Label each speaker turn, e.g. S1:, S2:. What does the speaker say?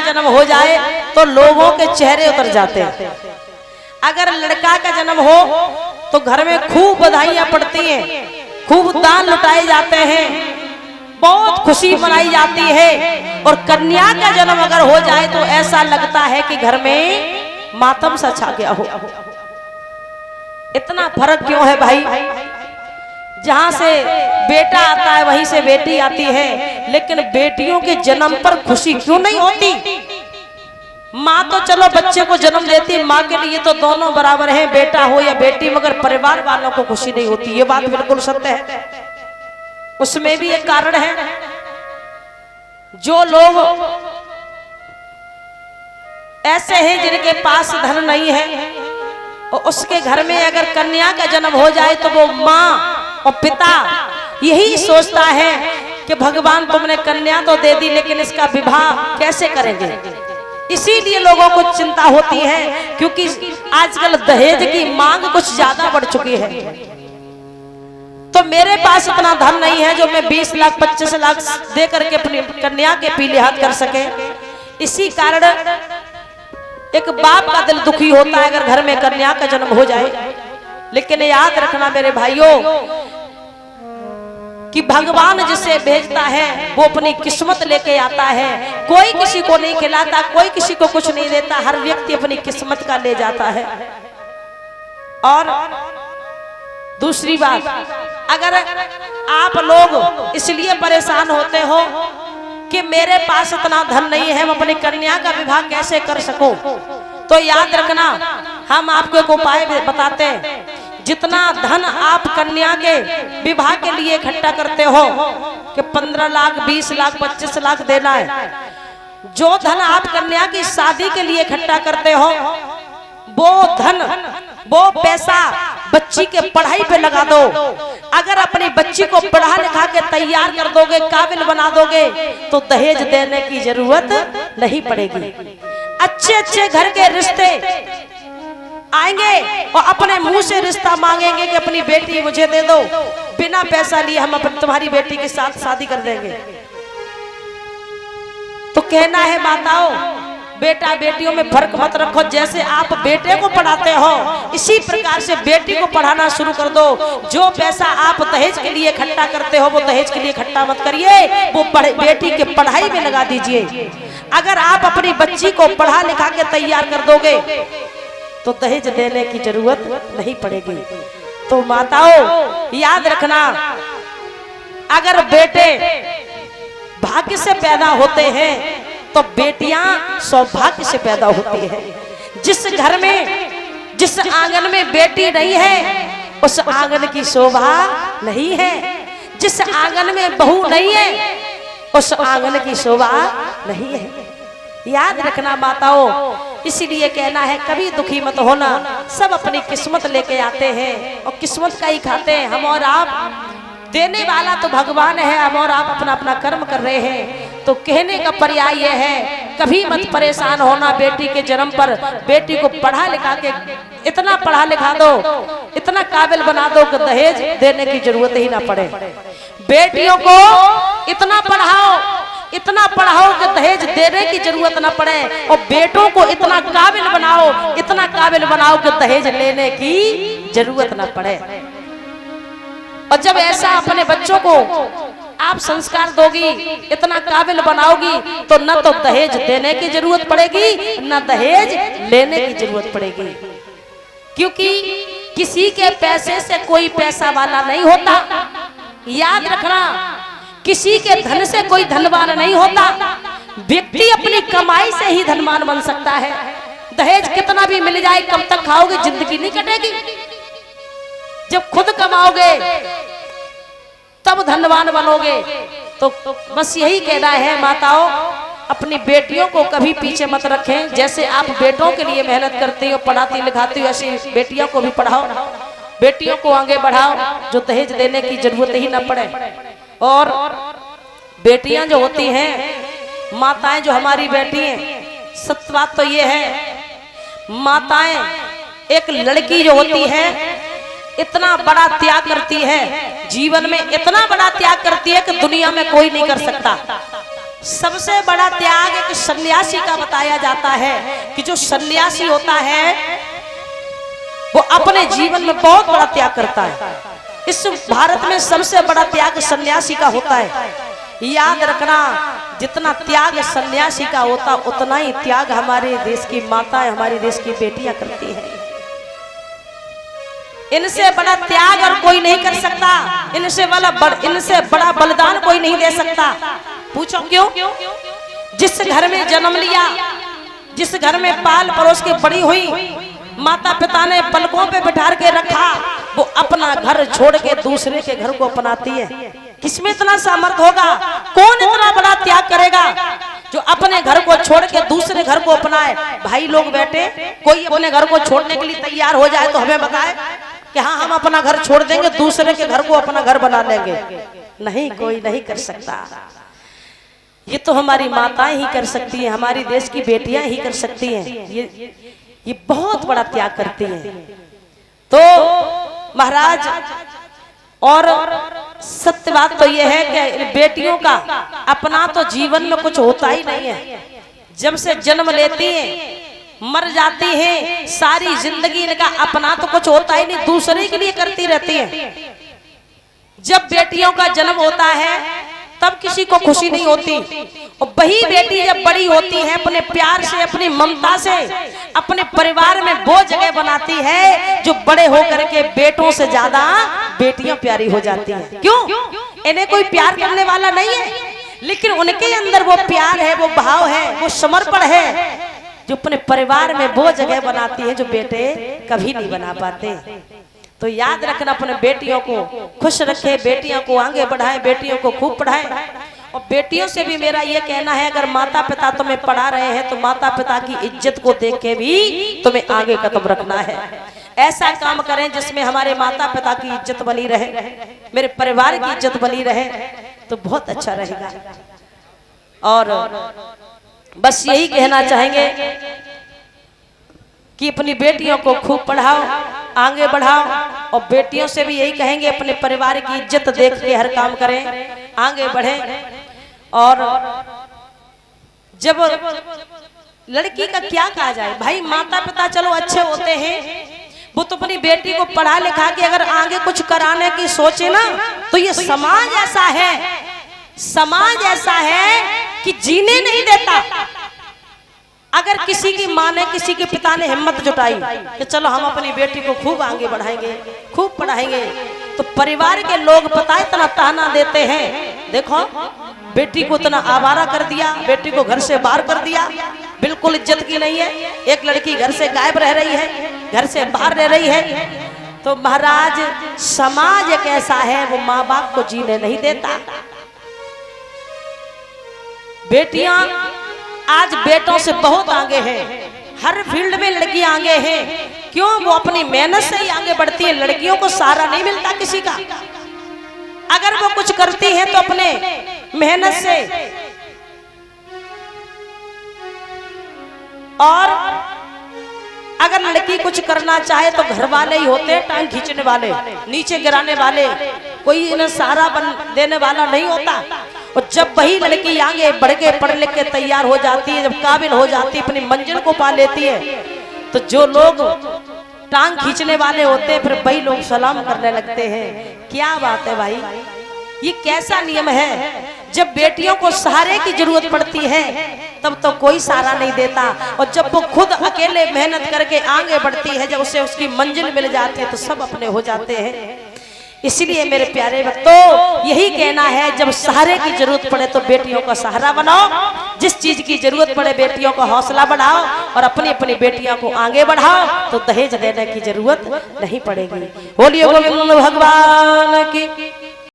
S1: जन्म हो जाए तो लोगों के चेहरे उतर जाते हैं। अगर लड़का का जन्म हो तो घर में खूब बधाइयां पड़ती हैं, खूब दान लुटाए जाते हैं, बहुत खुशी मनाई जाती है। और कन्या का जन्म अगर हो जाए तो ऐसा लगता है कि घर में मातम सा छा गया हो। इतना फर्क क्यों है भाई? जहां से बेटा आता है वहीं से बेटी आती है, लेकिन बेटियों के जन्म पर खुशी क्यों नहीं होती? माँ तो चलो बच्चे को जन्म देती है, माँ के लिए तो दोनों बराबर हैं, बेटा हो या बेटी, मगर परिवार वालों को खुशी नहीं होती। ये बात बिल्कुल सत्य है। उसमें भी एक कारण है, जो लोग ऐसे हैं जिनके पास धन नहीं है और उसके घर में अगर कन्या का जन्म हो जाए तो वो माँ और पिता यही सोचता है कि भगवान तुमने कन्या तो दे दी, लेकिन इसका विवाह कैसे करेंगे। इसीलिए लोगों को चिंता होती है, क्योंकि आजकल दहेज की मांग कुछ ज्यादा बढ़ चुकी है। तो मेरे पास इतना धन नहीं है जो मैं 20 लाख 25 लाख दे करके अपनी कन्या के पीले हाथ कर सके। इसी कारण एक बाप का दिल दुखी होता है अगर घर में कन्या का जन्म हो जाए। लेकिन याद रखना मेरे भाइयों कि भगवान जिसे भेजता है वो अपनी किस्मत लेके आता है। कोई किसी को नहीं खिलाता, कोई किसी को कुछ नहीं देता, हर व्यक्ति अपनी किस्मत का ले जाता है। और दूसरी बात, अगर आप लोग इसलिए परेशान होते हो कि मेरे पास इतना धन नहीं है, मैं अपनी कन्या का विवाह कैसे कर सकूं, तो याद रखना हम आपको एक उपाय बताते हैं। जितना धन आप कन्या के विवाह के लिए इकट्ठा करते हो कि 15 लाख 20 लाख 25 लाख देना है, जो धन आप कन्या की शादी के लिए इकट्ठा करते हो वो धन, वो पैसा बच्ची के पढ़ाई पे लगा दो। अगर अपनी बच्ची को पढ़ा लिखा के तैयार कर दोगे, काबिल बना दोगे, तो दहेज देने की जरूरत नहीं पड़ेगी। अच्छे अच्छे घर के रिश्ते आएंगे और अपने मुंह से रिश्ता मांगेंगे कि अपनी बेटी मुझे दे दो, बिना पैसा लिए हम अपनी तुम्हारी बेटी के साथ शादी कर देंगे। तो कहना है माताओं, बेटा बेटियों में फर्क मत रखो। जैसे आप बेटे को पढ़ाते हो इसी प्रकार से बेटी को पढ़ाना शुरू कर दो। जो पैसा आप दहेज के लिए इकट्ठा करते हो वो दहेज के लिए इकट्ठा मत करिए, वो बेटी के पढ़ाई में लगा दीजिए। अगर आप अपनी बच्ची को पढ़ा लिखा के तैयार कर दोगे तो दहेज देने की जरूरत नहीं पड़ेगी। तो माताओं याद रखना, अगर बेटे भाग्य से पैदा होते हैं तो बेटियां सौभाग्य से पैदा होती है। जिस घर में, जिस आंगन में बेटी नहीं है उस आंगन की शोभा नहीं है। जिस आंगन में बहू नहीं है उस आंगन की शोभा नहीं है। याद रखना माताओं, इसीलिए कहना है कभी दुखी मत होना। सब अपनी किस्मत लेके आते हैं और किस्मत का ही खाते हैं। हम और आप, देने वाला तो भगवान है, हम और आप अपना अपना कर्म कर रहे हैं। तो कहने का पर्याय यह है, कभी मत परेशान होना बेटी के जन्म पर। बेटी को पढ़ा लिखा के इतना पढ़ा लिखा दो, इतना काबिल बना दो कि दहेज देने की जरूरत ही ना पड़े। बेटियों को इतना पढ़ाओ कि दहेज देने की जरूरत ना पड़े, और बेटों को इतना काबिल बनाओ कि दहेज लेने की जरूरत ना पड़े। और जब ऐसा अपने बच्चों को आप संस्कार दोगी, इतना काबिल बनाओगी, तो न तो दहेज देने की जरूरत पड़ेगी न दहेज लेने की जरूरत पड़ेगी। क्योंकि किसी के पैसे से कोई पैसा वाला नहीं होता। याद रखना, किसी के धन से कोई धनवान नहीं होता। व्यक्ति अपनी कमाई से ही धनवान बन सकता है। दहेज कितना भी मिल जाए, कब तक खाओगे, जिंदगी नहीं कटेगी। जब खुद कमाओगे तब धनवान बनोगे। तो बस यही कहना है माताओं, अपनी बेटियों को कभी पीछे मत रखें। जैसे आप बेटों के लिए मेहनत करती हो, पढ़ाती लिखाती हो, ऐसी बेटियों को भी पढ़ाओ, बेटियों को आगे बढ़ाओ, जो दहेज देने की जरूरत ही ना पड़े। और बेटियां जो होती हैं, माताएं जो हमारी बेटी हैं, सत्य बात तो ये है, माताएं, एक लड़की जो होती है इतना बड़ा त्याग करती है, जीवन में इतना बड़ा त्याग करती है कि दुनिया में कोई नहीं कर सकता। सबसे बड़ा त्याग एक सन्यासी का बताया जाता है कि जो सन्यासी होता है वो अपने जीवन में बहुत बड़ा त्याग करता है। इस भारत में सबसे बड़ा त्याग सन्यासी का होता है। याद रखना, जितना त्याग सन्यासी का होता उतना ही त्याग हमारे देश की माताएं, हमारे देश की बेटियां करती हैं। इनसे बड़ा त्याग और कोई नहीं कर सकता, इनसे बड़ा बलिदान कोई नहीं दे सकता। पूछो क्यों? जिस घर में जन्म लिया, जिस घर में पाल परोस के बड़ी हुई, माता पिता ने पलकों पे बिठा के रखा, वो अपना घर छोड़ के दूसरे के घर को अपनाती है। किसमें इतना सामर्थ होगा? कौन इतना बड़ा त्याग करेगा जो अपने घर को छोड़ के दूसरे घर को अपनाए? भाई लोग बैठे, कोई अपने घर को छोड़ने के लिए तैयार हो जाए तो हमें बताए कि हाँ हम अपना घर छोड़ देंगे, दूसरे के घर को अपना घर बना लेंगे। नहीं, कोई नहीं कर सकता। ये तो हमारी माताएं ही कर सकती हैं, हमारी देश की बेटियां ही कर सकती हैं। ये बहुत बड़ा त्याग करती हैं। तो महाराज, और सत्य बात तो ये है कि बेटियों का अपना तो जीवन में कुछ होता ही नहीं है। जब से जन्म लेती हैं मर जाती हैं, सारी जिंदगी इनका अपना तो कुछ होता ही नहीं, दूसरे के लिए करती रहती हैं। जब बेटियों का जन्म होता है तब किसी को खुशी नहीं होती, और वही बेटी जब बड़ी होती है अपने प्यार से, अपनी ममता से अपने परिवार में वो जगह बनाती है जो बड़े होकर के बेटों से ज्यादा बेटियां प्यारी हो जाती हैं। क्यों? इन्हें कोई प्यार करने वाला नहीं है, लेकिन उनके अंदर वो प्यार है, वो भाव है, वो समर्पण है जो अपने परिवार में वो जगह बनाती है जो बेटे कभी नहीं बना पाते। तो याद रखना, अपने बेटियों को खुश रखे, बेटियों को आगे बढ़ाए, बेटियों को खूब पढ़ाए। और बेटियों से भी मेरा ये कहना है, अगर माता पिता तुम्हें पढ़ा रहे हैं तो माता पिता की इज्जत को देख के भी तुम्हें आगे कदम रखना है। ऐसा काम करें जिसमें हमारे माता पिता की इज्जत बनी रहे, मेरे परिवार की इज्जत बनी रहे, तो बहुत अच्छा रहेगा। और बस यही कहना चाहेंगे कि अपनी बेटियों को खूब पढ़ाओ, आगे बढ़ाओ, और बेटियों से भी यही कहेंगे अपने परिवार की इज्जत देख के हर काम करें, आगे बढ़ें। और जब लड़की का क्या कहा जाए, भाई माता पिता चलो अच्छे होते हैं, वो तो अपनी बेटी को पढ़ा लिखा के अगर आगे कुछ कराने की सोचे ना, तो ये समाज ऐसा है, समाज ऐसा है कि जीने नहीं देता। अगर किसी की माँ ने, किसी के पिता ने हिम्मत जुटाई कि चलो हम अपनी बेटी को खूब आगे बढ़ाएंगे, खूब पढ़ाएंगे, तो परिवार के लोग पता है इतना ताना देते हैं, देखो बेटी को इतना आवारा कर दिया, बेटी को घर से बाहर कर दिया, बिल्कुल इज्जत की नहीं है। एक लड़की घर से गायब रह रही है, घर से बाहर रह रही है। तो महाराज, समाज एक ऐसा है, वो माँ बाप को जीने नहीं देता। बेटियां आज बेटों से बहुत आगे हैं, हर फील्ड में लड़कियां आगे हैं। क्यों? वो अपनी मेहनत से ही आगे बढ़ती है। लड़कियों को सहारा नहीं मिलता किसी का। अगर वो कुछ करती हैं तो अपने मेहनत से, और अगर लड़की कुछ करना चाहे तो घर वाले ही होते हैं टांग खींचने वाले, नीचे गिराने वाले, कोई इन्हें सहारा देने वाला नहीं होता। और जब वही लड़की आगे बढ़ के पढ़ लिख के तैयार हो जाती है, जब काबिल हो जाती है, अपनी मंजिल को पा लेती है, तो जो लोग टांग खींचने वाले होते हैं फिर वही लोग सलाम करने लगते हैं। क्या बात है भाई, ये कैसा नियम है? जब बेटियों को सहारे की जरूरत पड़ती है तब तो कोई सहारा नहीं देता, और जब वो खुद अकेले मेहनत करके आगे बढ़ती है, जब उसे उसकी मंजिल मिल जाती है तो सब अपने हो जाते हैं। इसलिए मेरे प्यारे भक्तों, यही कहना है, जब सहारे की जरूरत पड़े तो बेटियों का सहारा बनाओ, जिस चीज की जरूरत पड़े बेटियों का हौसला बढ़ाओ, और अपनी अपनी बेटियों को आगे बढ़ाओ, तो दहेज देने की जरूरत नहीं पड़ेगी। बोलिए गोविंद भगवान की।